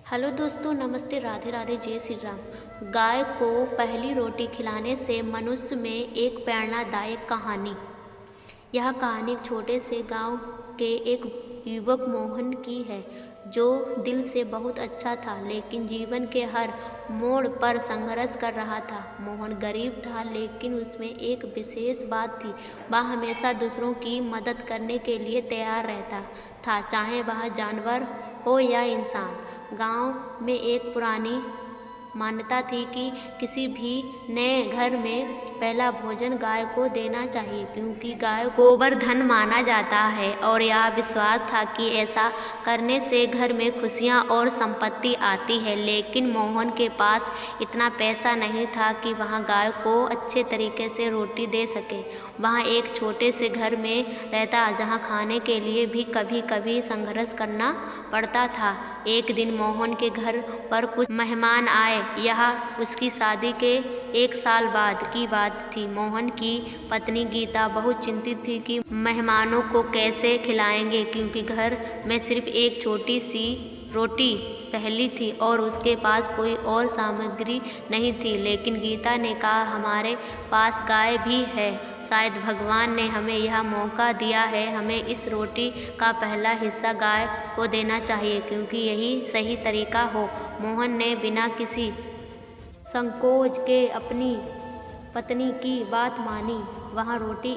Hello दोस्तों, नमस्ते, राधे राधे, जय श्री राम। गाय को पहली रोटी खिलाने से मनुष्य में एक प्रेरणादायक कहानी। यह कहानी एक छोटे से गांव के एक युवक मोहन की है, जो दिल से बहुत अच्छा था, लेकिन जीवन के हर मोड़ पर संघर्ष कर रहा था। मोहन गरीब था, लेकिन उसमें एक विशेष बात थी। वह हमेशा दूसरों की मदद करने के लिए तैयार रहता था, चाहे वह जानवर हो या इंसान। गांव में एक पुरानी मान्यता थी कि किसी भी नए घर में पहला भोजन गाय को देना चाहिए, क्योंकि गाय को गोवर्धन माना जाता है और यह विश्वास था कि ऐसा करने से घर में खुशियां और संपत्ति आती है। लेकिन मोहन के पास इतना पैसा नहीं था कि वह गाय को अच्छे तरीके से रोटी दे सके। वह एक छोटे से घर में रहता, जहां खाने के लिए भी कभी कभी संघर्ष करना पड़ता था। एक दिन मोहन के घर पर कुछ मेहमान आए। यह उसकी शादी के 1 साल बाद की बात थी। मोहन की पत्नी गीता बहुत चिंतित थी कि मेहमानों को कैसे खिलाएंगे, क्योंकि घर में सिर्फ एक छोटी सी रोटी पहली थी और उसके पास कोई और सामग्री नहीं थी। लेकिन गीता ने कहा, हमारे पास गाय भी है, शायद भगवान ने हमें यह मौका दिया है। हमें इस रोटी का पहला हिस्सा गाय को देना चाहिए, क्योंकि यही सही तरीका हो। मोहन ने बिना किसी संकोच के अपनी पत्नी की बात मानी। वह रोटी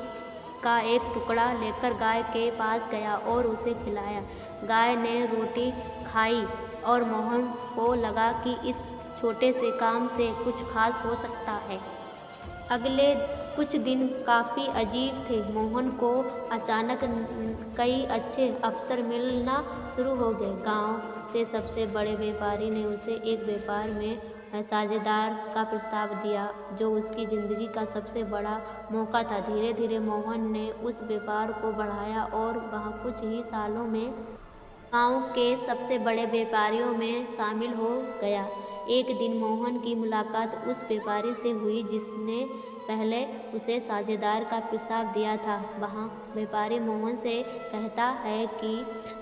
का एक टुकड़ा लेकर गाय के पास गया और उसे खिलाया। गाय ने रोटी खाई और मोहन को लगा कि इस छोटे से काम से कुछ खास हो सकता है। अगले कुछ दिन काफ़ी अजीब थे। मोहन को अचानक कई अच्छे अवसर मिलना शुरू हो गए। गांव से सबसे बड़े व्यापारी ने उसे एक व्यापार में साझेदार का प्रस्ताव दिया, जो उसकी ज़िंदगी का सबसे बड़ा मौका था। धीरे धीरे मोहन ने उस व्यापार को बढ़ाया और वह कुछ ही सालों में गांव के सबसे बड़े व्यापारियों में शामिल हो गया। एक दिन मोहन की मुलाकात उस व्यापारी से हुई जिसने पहले उसे साझेदार का प्रस्ताव दिया था। वहाँ व्यापारी मोहन से कहता है कि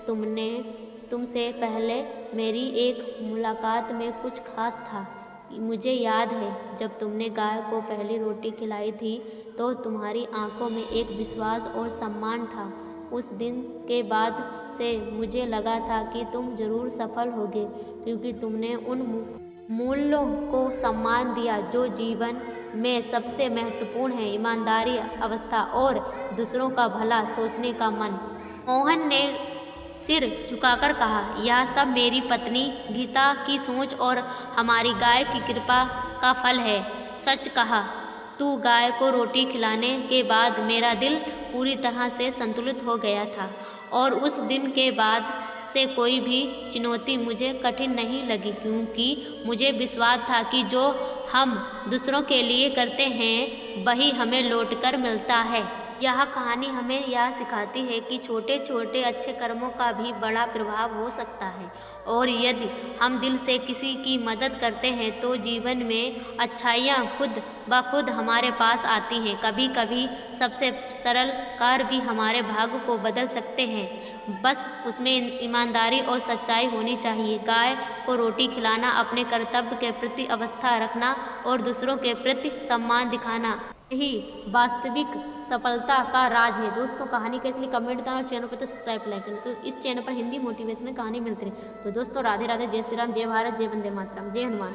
तुमसे पहले मेरी एक मुलाकात में कुछ खास था। मुझे याद है, जब तुमने गाय को पहली रोटी खिलाई थी तो तुम्हारी आंखों में एक विश्वास और सम्मान था। उस दिन के बाद से मुझे लगा था कि तुम जरूर सफल होगे, क्योंकि तुमने उन मूल्यों को सम्मान दिया जो जीवन में सबसे महत्वपूर्ण है, ईमानदारी, अवस्था और दूसरों का भला सोचने का मन। मोहन ने सिर झुकाकर कहा, यह सब मेरी पत्नी गीता की सोच और हमारी गाय की कृपा का फल है। सच कहा, तू गाय को रोटी खिलाने के बाद मेरा दिल पूरी तरह से संतुलित हो गया था और उस दिन के बाद से कोई भी चुनौती मुझे कठिन नहीं लगी, क्योंकि मुझे विश्वास था कि जो हम दूसरों के लिए करते हैं वही हमें लौटकर मिलता है। यह कहानी हमें यह सिखाती है कि छोटे छोटे अच्छे कर्मों का भी बड़ा प्रभाव हो सकता है, और यदि हम दिल से किसी की मदद करते हैं तो जीवन में अच्छाइयाँ खुद ब खुद हमारे पास आती हैं। कभी कभी सबसे सरल कार्य भी हमारे भाग्य को बदल सकते हैं, बस उसमें ईमानदारी और सच्चाई होनी चाहिए। गाय को रोटी खिलाना, अपने कर्तव्य के प्रति आस्था रखना और दूसरों के प्रति सम्मान दिखाना, यही वास्तविक सफलता का राज है। दोस्तों, कहानी कैसी लगी कमेंट करना और चैनल पर तो सब्सक्राइब लाइक करना। तो इस चैनल पर हिंदी मोटिवेशनल कहानी मिलती है। तो दोस्तों, राधे राधे, जय श्री राम, जय भारत, जय वंदे मातरम, जय हनुमान।